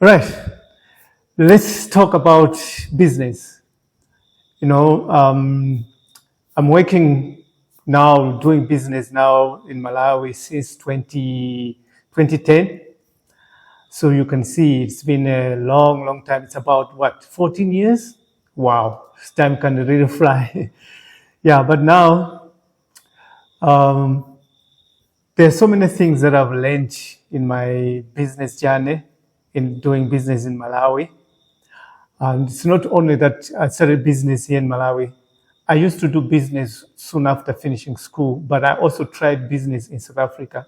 Right. Let's talk about business. You know, I'm working now, doing business now in Malawi since 2010. So you can see it's been a long, long time. It's about what, 14 years? Wow, time can really fly. Yeah, but now um, there's so many things that I've learned in my business journey in doing business in Malawi. And it's not only that I started business here in Malawi. I used to do business soon after finishing school, but I also tried business in South Africa.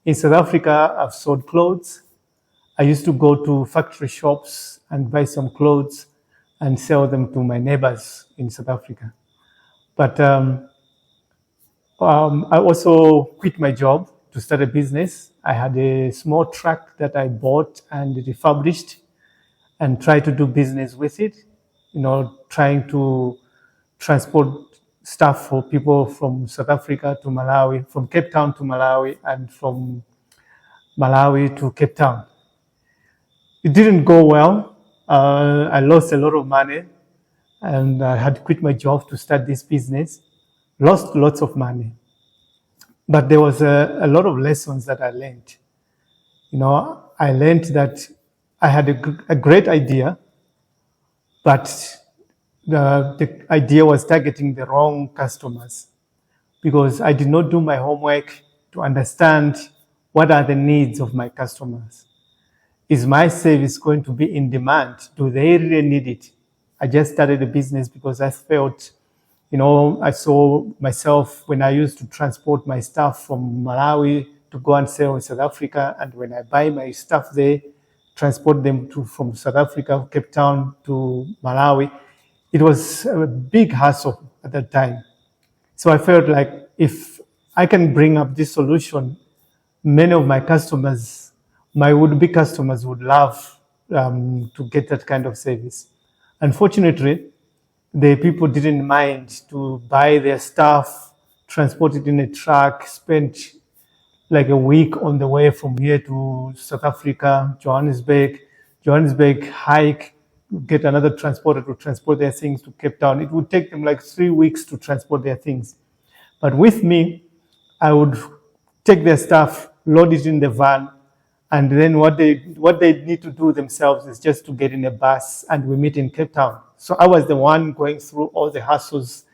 In South Africa, I've sold clothes. I used to go to factory shops and buy some clothes and sell them to my neighbors in South Africa. But I also quit my job to start a business. I had a small truck that I bought and refurbished and try to do business with it, trying to transport stuff for people from South Africa to Malawi, from Cape Town to Malawi, and from Malawi to Cape Town. It didn't go well. I lost a lot of money, and I had to quit my job to start this business. Lost lots of money. But there was a lot of lessons that I learned. I learned that I had a great idea, but the idea was targeting the wrong customers because I did not do my homework to understand what are the needs of my customers. Is my service going to be in demand? Do they really need it? I just started a business because I felt, I saw myself when I used to transport my stuff from Malawi to go and sell in South Africa. And when I buy my stuff there, transport them from South Africa, Cape Town to Malawi, it was a big hassle at that time. So I felt like if I can bring up this solution, many of my customers, my would-be customers would love to get that kind of service. Unfortunately, the people didn't mind to buy their stuff, transport it in a truck, spend like a week on the way from here to South Africa, Johannesburg, hike, get another transporter to transport their things to Cape Town. It would take them like 3 weeks to transport their things. But with me, I would take their stuff, load it in the van, and then what they need to do themselves is just to get in a bus and we meet in Cape Town. So I was the one going through all the hassles,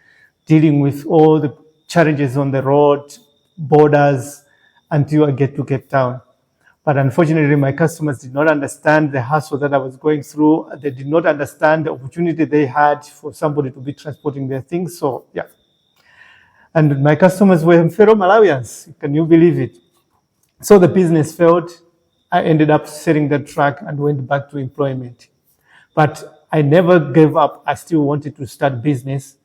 dealing with all the challenges on the road, borders, until I get to Cape Town. But unfortunately, my customers did not understand the hassle that I was going through. They did not understand the opportunity they had for somebody to be transporting their things. So, yeah. And my customers were fellow Malawians. Can you believe it? So the business failed. I ended up selling the truck and went back to employment. But I never gave up. I still wanted to start business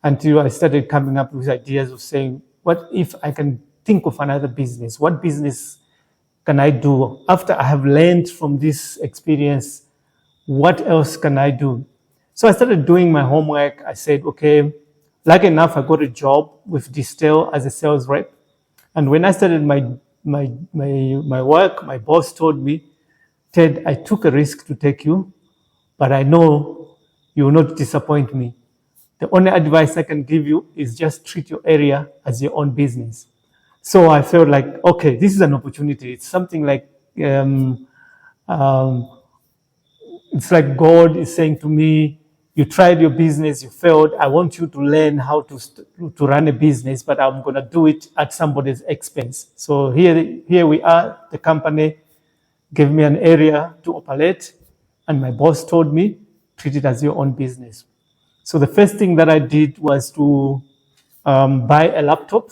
until I started coming up with ideas of saying, what if I can think of another business? What business can I do? After I have learned from this experience, what else can I do? So I started doing my homework. I said, okay, lucky enough, I got a job with Distel as a sales rep. And when I started my work, my boss told me, Ted, I took a risk to take you, but I know you will not disappoint me. The only advice I can give you is just treat your area as your own business. So I felt like, okay, this is an opportunity. It's something like, it's like God is saying to me, you tried your business, you failed. I want you to learn how to run a business, but I'm going to do it at somebody's expense. So here we are. The company gave me an area to operate, and my boss told me, treat it as your own business. So the first thing that I did was to buy a laptop,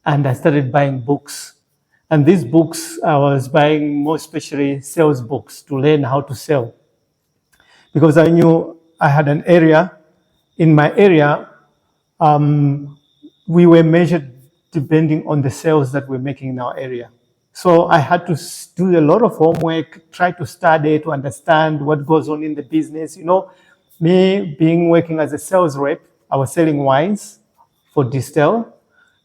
and I started buying books. And these books, I was buying more especially sales books to learn how to sell. Because I knew I had an area. In my area, we were measured depending on the sales that we're making in our area. So I had to do a lot of homework, try to study to understand what goes on in the business. Me working as a sales rep, I was selling wines for Distel.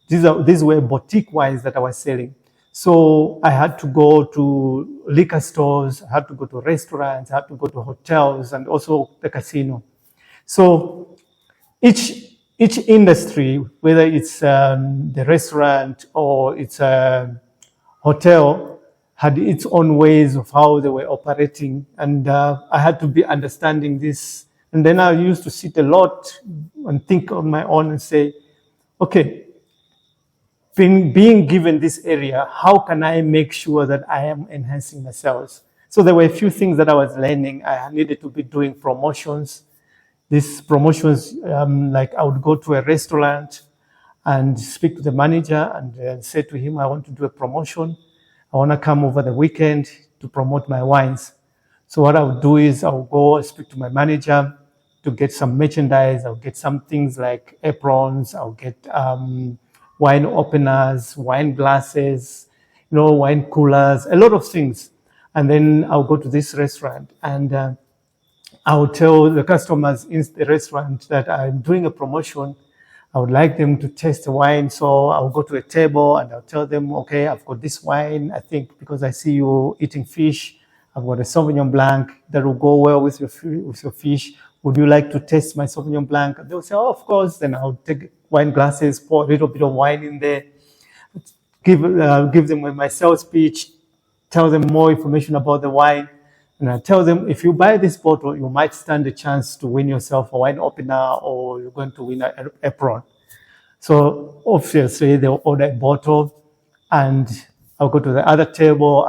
These were boutique wines that I was selling. So I had to go to liquor stores, I had to go to restaurants, I had to go to hotels, and also the casino. So each industry, whether it's the restaurant or it's a hotel, had its own ways of how they were operating, and I had to be understanding this. And then I used to sit a lot and think on my own and say, okay, being given this area, how can I make sure that I am enhancing my sales? So there were a few things that I was learning. I needed to be doing promotions. These promotions, like I would go to a restaurant and speak to the manager and say to him, I want to do a promotion. I want to come over the weekend to promote my wines. So what I would do is I would go and speak to my manager to get some merchandise. I'll get some things like aprons. I'll get wine openers, wine glasses, wine coolers, a lot of things. And then I'll go to this restaurant and I'll tell the customers in the restaurant that I'm doing a promotion. I would like them to taste the wine. So I'll go to a table and I'll tell them, okay, I've got this wine. I think because I see you eating fish, I've got a Sauvignon Blanc that will go well with your fish. Would you like to taste my Sauvignon Blanc? And they'll say, oh, of course. Then I'll take wine glasses, pour a little bit of wine in there, give them my sales pitch, tell them more information about the wine. And I tell them, if you buy this bottle, you might stand a chance to win yourself a wine opener or you're going to win an apron. So obviously they'll order a bottle and I'll go to the other table.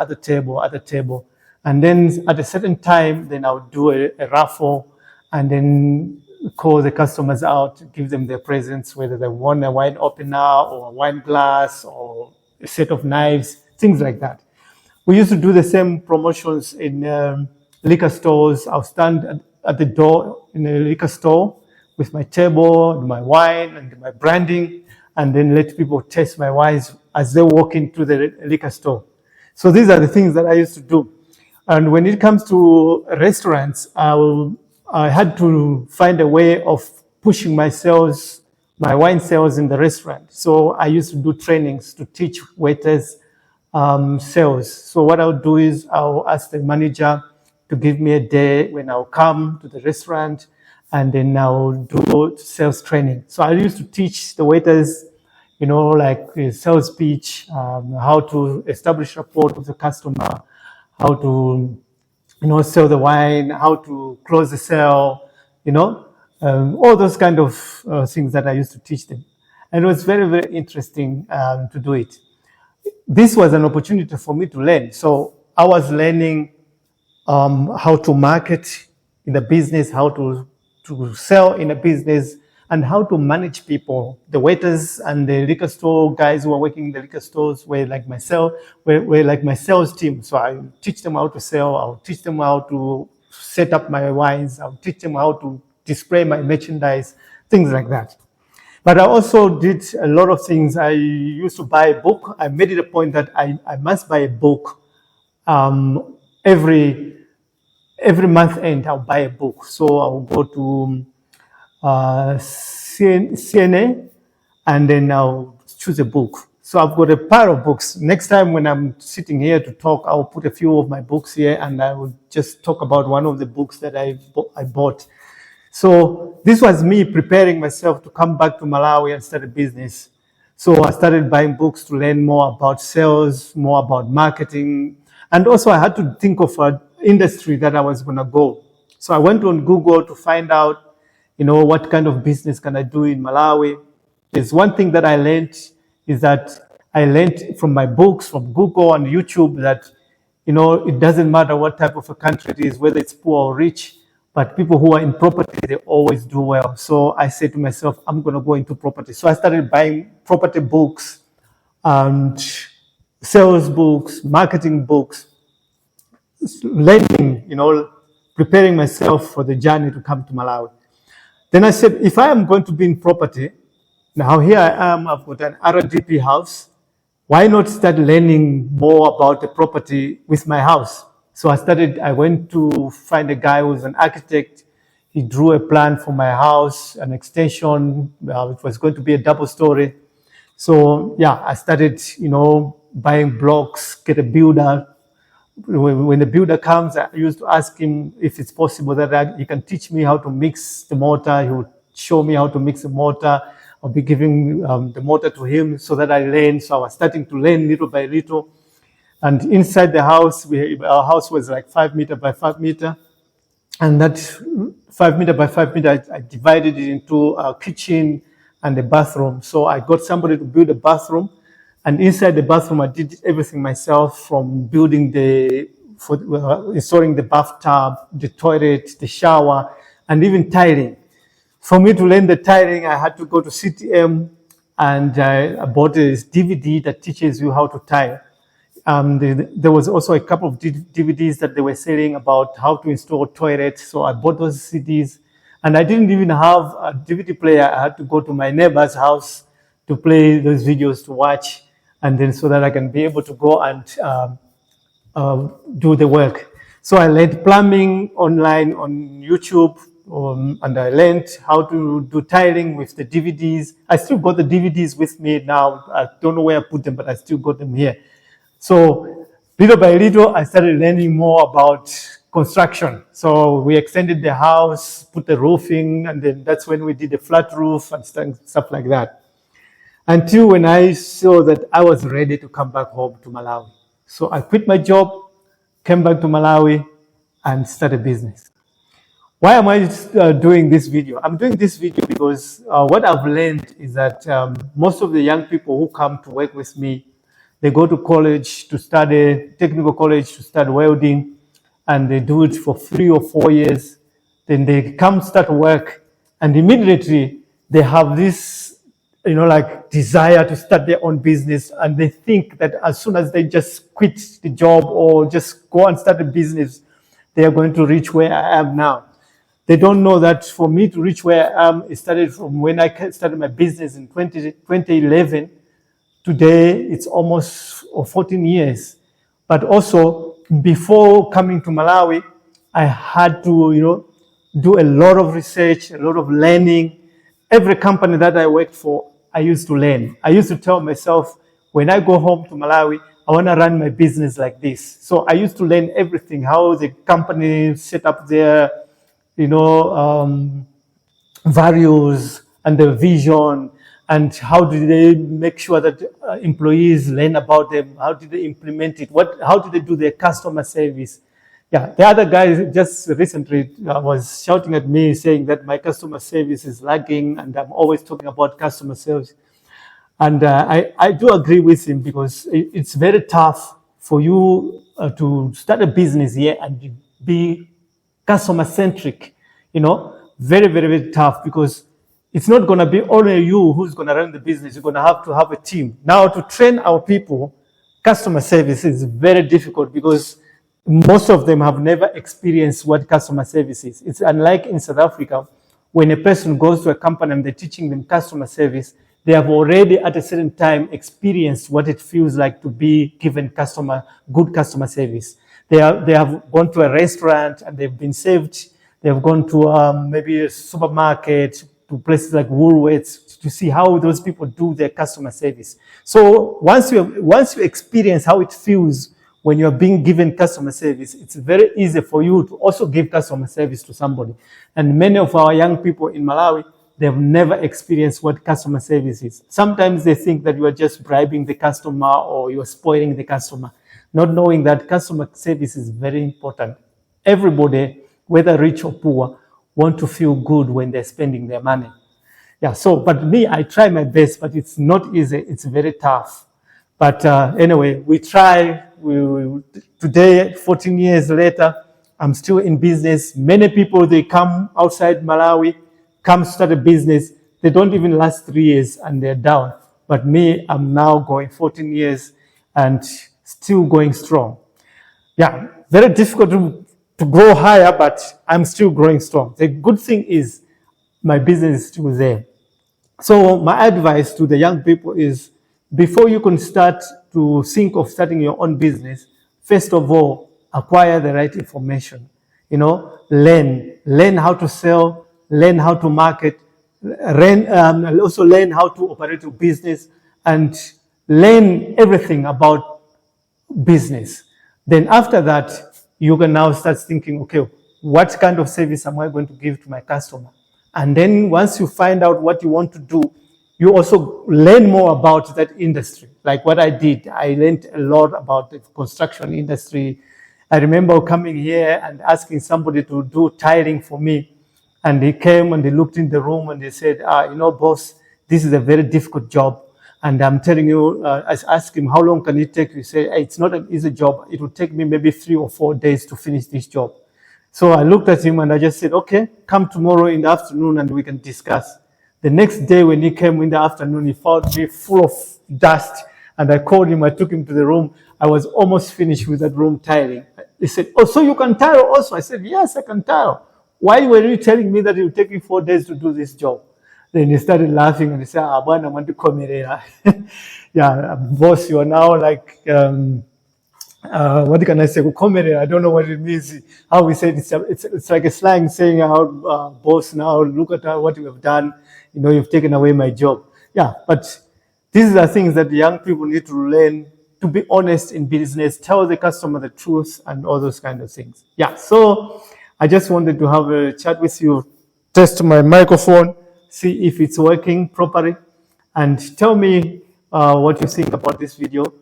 And then at a certain time, then I'll do a raffle and then call the customers out, give them their presents, whether they want a wine opener or a wine glass or a set of knives, things like that. We used to do the same promotions in liquor stores. I'll stand at the door in a liquor store with my table, my wine, and my branding, and then let people taste my wines as they walk into the liquor store. So these are the things that I used to do. And when it comes to restaurants, I had to find a way of pushing my wine sales in the restaurant. So I used to do trainings to teach waiters sales. So what I'll do is I'll ask the manager to give me a day when I'll come to the restaurant and then I'll do sales training. So I used to teach the waiters, like sales pitch, how to establish rapport with the customer, how to, sell the wine, how to close the sale, all those kind of things that I used to teach them. And it was very, very interesting to do it. This was an opportunity for me to learn. So I was learning how to market in the business, how to sell in a business, and how to manage people. The waiters and the liquor store guys who are working in the liquor stores were like my sales team. So I teach them how to sell. I'll teach them how to set up my wines. I'll teach them how to display my merchandise, things like that. But I also did a lot of things. I used to buy a book. I made it a point that I must buy a book. Every month end, I'll buy a book. So I'll go to CNA and then I'll choose a book. So I've got a pile of books. Next time when I'm sitting here to talk, I'll put a few of my books here and I will just talk about one of the books that I bought. So this was me preparing myself to come back to Malawi and start a business. So I started buying books to learn more about sales, more about marketing. And also I had to think of an industry that I was going to go. So I went on Google to find out, what kind of business can I do in Malawi. There's one thing that I learned is that I learned from my books, from Google and YouTube that, it doesn't matter what type of a country it is, whether it's poor or rich, but people who are in property, they always do well. So I said to myself, I'm going to go into property. So I started buying property books and sales books, marketing books, learning, preparing myself for the journey to come to Malawi. Then I said, if I am going to be in property, now here I am, I've got an RDP house. Why not start learning more about the property with my house? So I went to find a guy who was an architect. He drew a plan for my house, an extension. It was going to be a double story. So yeah, I started, buying blocks, get a builder. When the builder comes, I used to ask him if it's possible that he can teach me how to mix the mortar. He would show me how to mix the mortar. I'll be giving the mortar to him so that I learn. So I was starting to learn little by little. And inside the house, our house was like 5 meter by 5 meter. And that 5 meter by 5 meter, I divided it into a kitchen and a bathroom. So I got somebody to build a bathroom. And inside the bathroom, I did everything myself, from building installing the bathtub, the toilet, the shower, and even tiling. For me to learn the tiling, I had to go to CTM, and I bought this DVD that teaches you how to tile. There was also a couple of DVDs that they were selling about how to install toilets. So I bought those CDs, and I didn't even have a DVD player. I had to go to my neighbor's house to play those videos to watch, and then so that I can be able to go and do the work. So I learned plumbing online on YouTube, and I learned how to do tiling with the DVDs. I still got the DVDs with me now. I don't know where I put them, but I still got them here. So little by little, I started learning more about construction. So we extended the house, put the roofing, and then that's when we did the flat roof and stuff like that. Until when I saw that I was ready to come back home to Malawi. So I quit my job, came back to Malawi, and started a business. Why am I doing this video? I'm doing this video because what I've learned is that most of the young people who come to work with me, they go to college to study, technical college to study welding, and they do it for 3 or 4 years. Then they come start work, and immediately they have this desire to start their own business, and they think that as soon as they just quit the job or just go and start a business, they are going to reach where I am now. They don't know that for me to reach where I am, it started from when I started my business in 2011. Today, it's almost 14 years. But also, before coming to Malawi, I had to, do a lot of research, a lot of learning. Every company that I worked for, I used to learn. I used to tell myself, when I go home to Malawi, I want to run my business like this. So I used to learn everything, how the company set up their, values and the vision, and how do they make sure that employees learn about them? How do they implement it? How do they do their customer service? Yeah, the other guy just recently was shouting at me saying that my customer service is lagging, and I'm always talking about customer service. And I do agree with him, because it's very tough for you to start a business here and be customer centric, very, very, very tough, because it's not going to be only you who's going to run the business. You're going to have a team. Now, to train our people, customer service is very difficult, because most of them have never experienced what customer service is. It's unlike in South Africa, when a person goes to a company and they're teaching them customer service, they have already at a certain time experienced what it feels like to be given good customer service. They have gone to a restaurant and they've been served. They have gone to maybe a supermarket, to places like Woolworths, to see how those people do their customer service. So once you experience how it feels when you're being given customer service, it's very easy for you to also give customer service to somebody. And many of our young people in Malawi, they've never experienced what customer service is. Sometimes they think that you are just bribing the customer or you are spoiling the customer, not knowing that customer service is very important. Everybody, whether rich or poor, want to feel good when they're spending their money. Yeah, but me, I try my best, but it's not easy. It's very tough. But anyway, we try. Today, 14 years later, I'm still in business. Many people, they come outside Malawi, come start a business. They don't even last 3 years and they're down. But me, I'm now going 14 years and still going strong. Yeah, very difficult to grow higher, but I'm still growing strong. The good thing is my business is still there. So my advice to the young people is, before you can start to think of starting your own business, first of all, acquire the right information. Learn how to sell, learn how to market, also learn how to operate your business, and learn everything about business. Then after that, you can now start thinking, okay, what kind of service am I going to give to my customer? And then once you find out what you want to do, you also learn more about that industry. Like what I did, I learned a lot about the construction industry. I remember coming here and asking somebody to do tiling for me. And they came and they looked in the room and they said, boss, this is a very difficult job. And I'm telling you, I asked him, how long can it take? He said, hey, it's not an easy job. It will take me maybe 3 or 4 days to finish this job. So I looked at him and I just said, okay, come tomorrow in the afternoon and we can discuss. The next day when he came in the afternoon, he found me full of dust. And I called him, I took him to the room. I was almost finished with that room tiling. He said, oh, so you can tile also? I said, yes, I can tile. Why were you telling me that it will take you 4 days to do this job? Then he started laughing and he said, I want to come here. Yeah, boss, you are now like, what can I say? I don't know what it means. How we say it, it's like a slang saying, boss, now look at what you have done. You've taken away my job. Yeah, but these are things that young people need to learn to be honest in business, tell the customer the truth and all those kind of things. Yeah, so I just wanted to have a chat with you, test my microphone, see if it's working properly, and tell me what you think about this video.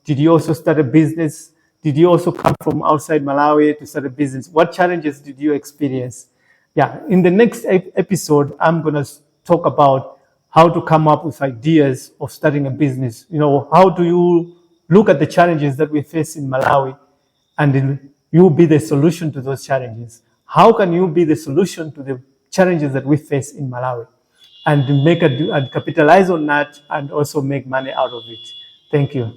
Did you also start a business? Did you also come from outside Malawi to start a business? What challenges did you experience? Yeah, in the next episode, I'm going to talk about how to come up with ideas of starting a business. How do you look at the challenges that we face in Malawi and then you be the solution to those challenges? How can you be the solution to the challenges that we face in Malawi and capitalize on that and also make money out of it? Thank you.